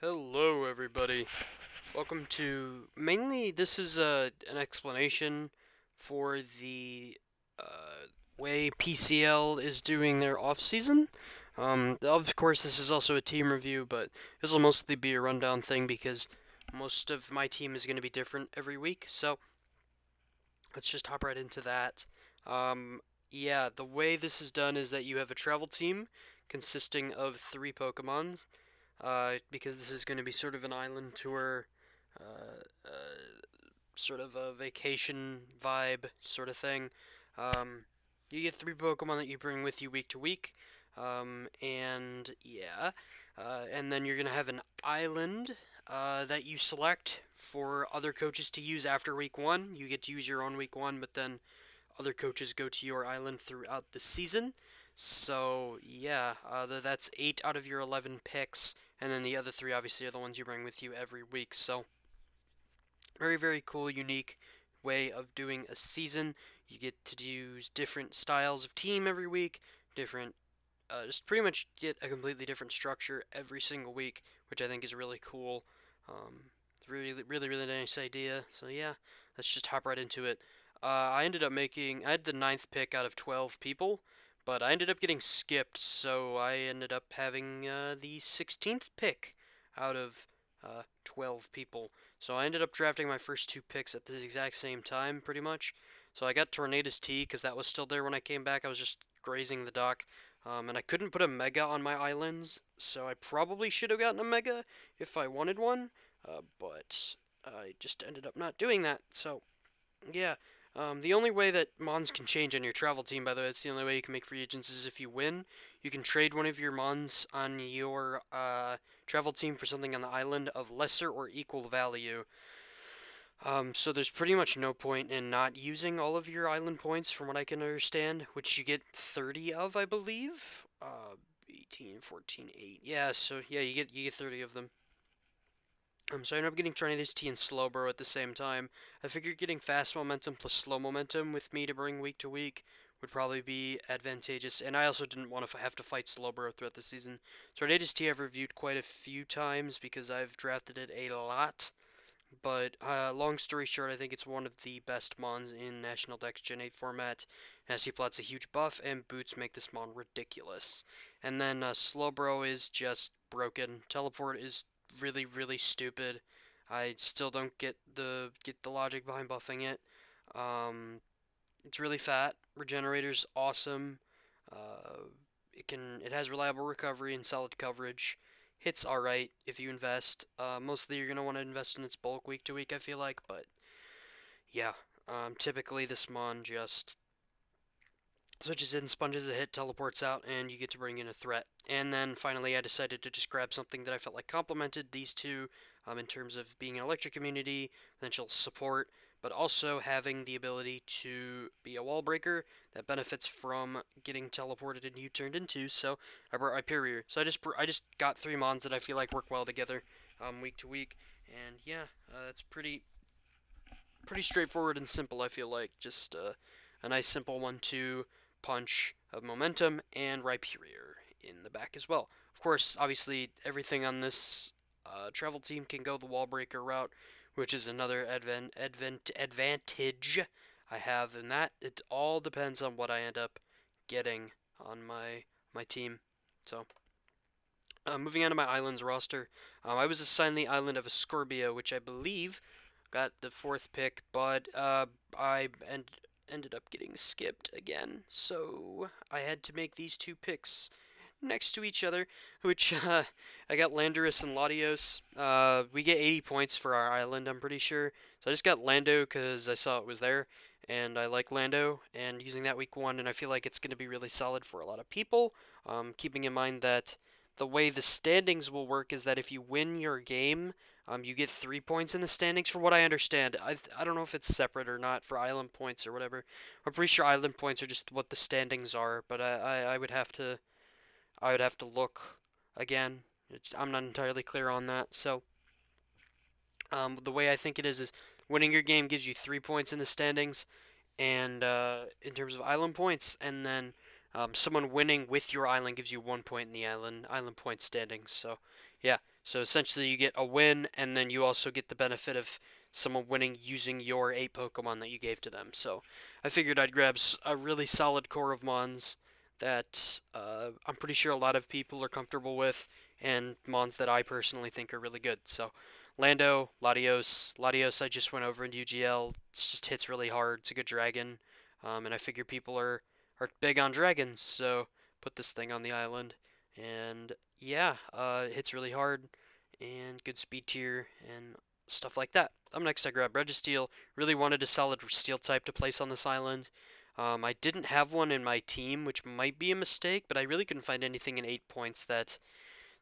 Hello, everybody. Welcome to mainly this is an explanation for the way PCL is doing their off season. Of course, this is also a team review, but this will mostly be a rundown thing because most of my team is going to be different every week. So let's just hop right into that. Um, yeah, the way this is done is that you have a travel team consisting of three Pokemons because this is going to be sort of an island tour, sort of a vacation vibe sort of thing. You get three Pokemon that you bring with you week to week, and yeah, and then you're going to have an island that you select for other coaches to use after week one. You get to use your own week one, but then other coaches go to your island throughout the season. So yeah, that's 8 out of your 11 picks, and then the other three obviously are the ones you bring with you every week. So very very cool, unique way of doing a season. You get to use different styles of team every week, different just pretty much get a completely different structure every single week, which I think is really cool. It's really nice idea. So yeah, let's just hop right into it. I had the ninth pick out of 12 people, but I ended up getting skipped, so I ended up having the 16th pick out of 12 people. So I ended up drafting my first two picks at the exact same time, pretty much. So I got Tornadus T because that was still there when I came back. I was just grazing the dock. And I couldn't put a Mega on my islands, so I probably should have gotten a Mega if I wanted one, but I just ended up not doing that. So, yeah. The only way that Mons can change on your travel team, by the way, it's the only way you can make free agents is if you win. You can trade one of your Mons on your travel team for something on the island of lesser or equal value. So there's pretty much no point in not using all of your island points, from what I can understand, which you get 30 of, I believe. 18, 14, 8. Yeah, so yeah, you get 30 of them. So I ended up getting Tornadus T and Slowbro at the same time. I figured getting fast momentum plus slow momentum with me to bring week to week would probably be advantageous, and I also didn't want to have to fight Slowbro throughout the season. Tornadus T I've reviewed quite a few times because I've drafted it a lot. But long story short, I think it's one of the best Mons in National Dex Gen 8 format. SC Plot's a huge buff, and boots make this Mon ridiculous. And then Slowbro is just broken. Teleport is really stupid. I still don't get the logic behind buffing it. Um, it's really fat. Regenerator's awesome. Uh, it has reliable recovery and solid coverage. Hits alright if you invest. Mostly you're gonna want to invest in its bulk week to week, I feel like, but yeah. Typically this mon just switches in, sponges a hit, teleports out, and you get to bring in a threat. And then finally, I decided to just grab something that I felt like complemented these two in terms of being an electric immunity, potential support, but also having the ability to be a wall breaker that benefits from getting teleported and U-turned into. So I brought Hyperior. So I just got three mons that I feel like work well together week to week, and yeah, that's pretty straightforward and simple. I feel like just a nice simple 1-2 punch of momentum and Rhyperior in the back as well. Of course, obviously everything on this travel team can go the wall breaker route, which is another advantage I have in that. It all depends on what I end up getting on my team. So moving on to my islands roster, I was assigned the island of Ascorbia, which I believe got the fourth pick, but ended up getting skipped again. So I had to make these two picks next to each other, which I got Landorus and Latios. We get 80 points for our island, I'm pretty sure. So I just got Lando because I saw it was there, and I like Lando, and using that week one, and I feel like it's going to be really solid for a lot of people. Keeping in mind that the way the standings will work is that if you win your game, you get 3 points in the standings, from what I understand. I don't know if it's separate or not for island points or whatever. I'm pretty sure island points are just what the standings are, but I would have to look again. I'm not entirely clear on that. So the way I think it is winning your game gives you 3 points in the standings, and in terms of island points, and then someone winning with your island gives you 1 point in the island point standings. So yeah, So essentially, you get a win, and then you also get the benefit of someone winning using your 8 Pokemon that you gave to them. So I figured I'd grab a really solid core of Mons that I'm pretty sure a lot of people are comfortable with, and Mons that I personally think are really good. So Lando, Latios. Latios I just went over in UGL. It just hits really hard. It's a good dragon. And I figure people are big on dragons, so put this thing on the island. And yeah, it hits really hard and good speed tier and stuff like that. Up next, I grabbed Registeel. Really wanted a solid steel type to place on this island. I didn't have one in my team, which might be a mistake, but I really couldn't find anything in 8 points that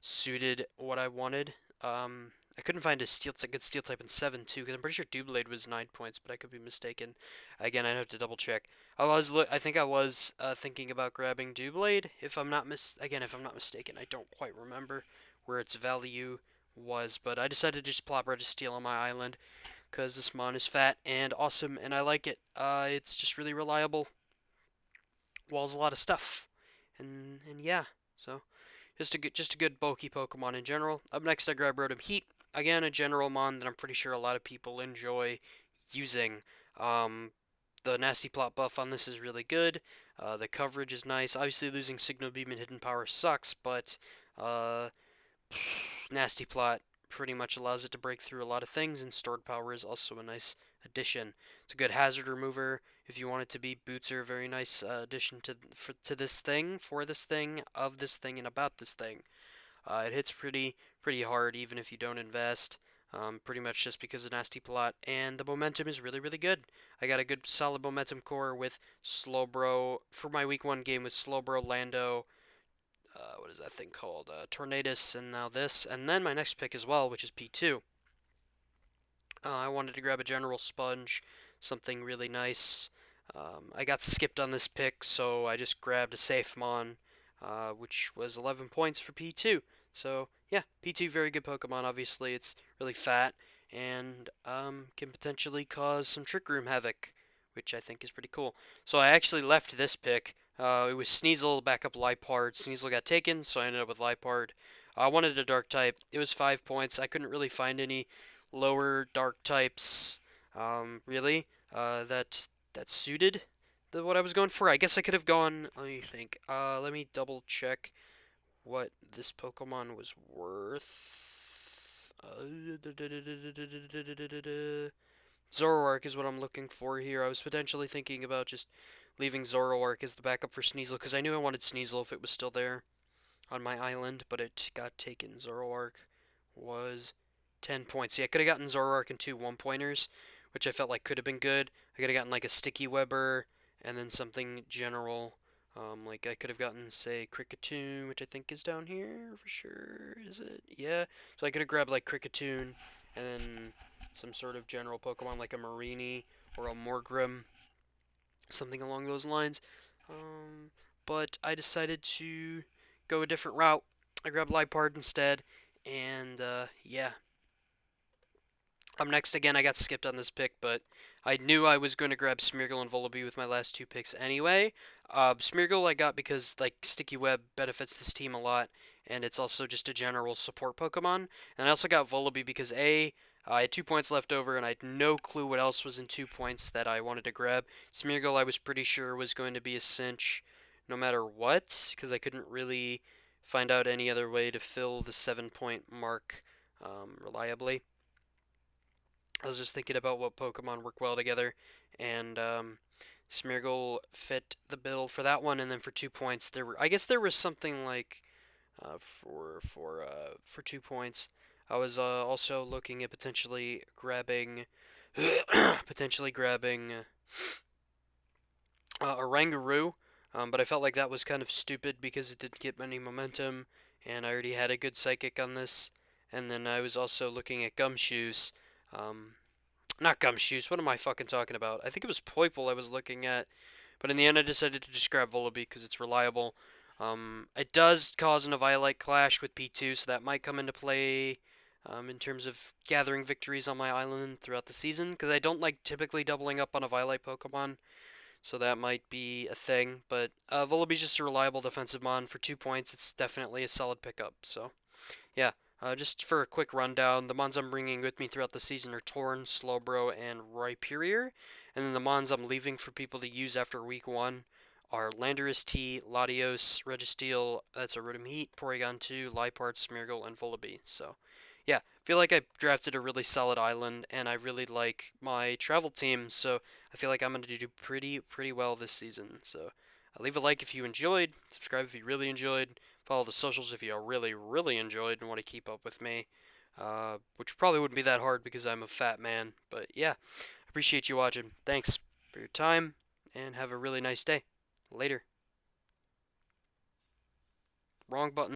suited what I wanted. I couldn't find a good steel type in 7 too, because I'm pretty sure Doublade was 9 points, but I could be mistaken. Again, I'd have to double check. I think I was thinking about grabbing Doublade, if I'm not mistaken. I don't quite remember where its value was, but I decided to just plop Registeel on my island because this mon is fat and awesome, and I like it. It's just really reliable. Walls a lot of stuff, and yeah, so just a good bulky Pokemon in general. Up next, I grab Rotom Heat. Again, a general mon that I'm pretty sure a lot of people enjoy using. Um, the Nasty Plot buff on this is really good. The coverage is nice. Obviously, losing Signal Beam and Hidden Power sucks, but uh, Nasty Plot pretty much allows it to break through a lot of things, and Stored Power is also a nice addition. It's a good hazard remover. If you want it to be, boots are a very nice addition to this thing, for this thing, of this thing, and about this thing. It hits pretty hard even if you don't invest. Pretty much just because of Nasty Plot, and the momentum is really good. I got a good solid momentum core with Slowbro for my week 1 game with Slowbro, Lando, what is that thing called? Tornadus, and now this. And then my next pick as well, which is P2. I wanted to grab a General Sponge, something really nice. I got skipped on this pick, so I just grabbed a Safe Mon, which was 11 points for P2. So, yeah, P2, very good Pokemon, obviously. It's really fat, and can potentially cause some Trick Room havoc, which I think is pretty cool. So I actually left this pick. It was Sneasel, backup Liepard. Sneasel got taken, so I ended up with Liepard. I wanted a Dark type. It was 5 points. I couldn't really find any lower Dark types, really, that suited what I was going for. I guess I could have gone. Let me think. Let me double check what this Pokemon was worth. Zoroark is what I'm looking for here. I was potentially thinking about just leaving Zoroark as the backup for Sneasel, because I knew I wanted Sneasel if it was still there on my island, but it got taken. Zoroark was 10 points. See, I could have gotten Zoroark and 2 1-pointers, which I felt like could have been good. I could have gotten like a Sticky Webber and then something general. Like I could have gotten, say, Kricketune, which I think is down here for sure. Is it? Yeah. So I could have grabbed like Kricketune and then some sort of general Pokemon like a Marini or a Morgrim, something along those lines. But I decided to go a different route. I grabbed Liepard instead, and yeah. Up next, again, I got skipped on this pick, but I knew I was going to grab Smeargle and Volibee with my last 2 picks anyway. Smeargle I got because like Sticky Web benefits this team a lot, and it's also just a general support Pokemon. And I also got Volibee because I had 2 points left over, and I had no clue what else was in 2 points that I wanted to grab. Smeargle I was pretty sure was going to be a cinch no matter what, because I couldn't really find out any other way to fill the 7-point mark reliably. I was just thinking about what Pokemon work well together, and Smeargle fit the bill for that one. And then for 2 points, I guess there was something like for 2 points. I was also looking at potentially grabbing a Rangaroo, but I felt like that was kind of stupid because it didn't get any momentum, and I already had a good Psychic on this. And then I was also looking at Gumshoes. Not Gumshoes, what am I fucking talking about? I think it was Poipole I was looking at, but in the end I decided to just grab Volibee because it's reliable. It does cause an Eviolite clash with P2, so that might come into play in terms of gathering victories on my island throughout the season, because I don't like typically doubling up on Eviolite Pokemon, so that might be a thing. But Volibee's just a reliable defensive mon. For 2 points, it's definitely a solid pickup. So, yeah. Just for a quick rundown, the mons I'm bringing with me throughout the season are Torn, Slowbro, and Rhyperior. And then the mons I'm leaving for people to use after week 1 are Landorus T, Latios, Registeel, that's a Rotom Heat, Porygon 2, Liepard, Smeargle, and Vullaby. So, yeah, I feel like I drafted a really solid island, and I really like my travel team, so I feel like I'm going to do pretty well this season. So, leave a like if you enjoyed, subscribe if you really enjoyed, follow the socials if you really enjoyed and want to keep up with me, which probably wouldn't be that hard because I'm a fat man. But yeah, appreciate you watching. Thanks for your time, and have a really nice day. Later. Wrong button.